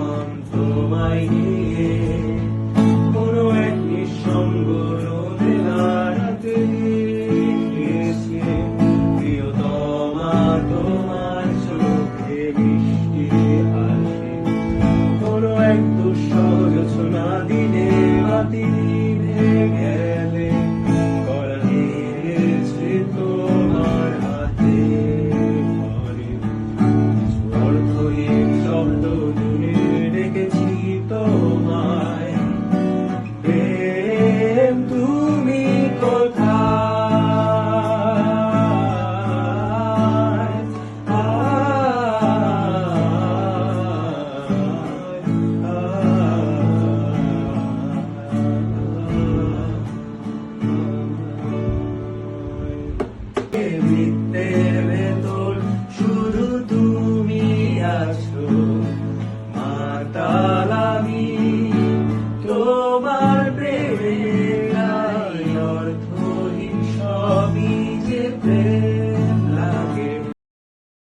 মন তোমায় নিয়ে কোনো এক নিঃসঙ্গ রোদে হারাতে গিয়েছে প্রিয়তমা তোমার চোখে মিষ্টি হাসি কোনো এক দুঃসহ জোছনা দিনে বাতি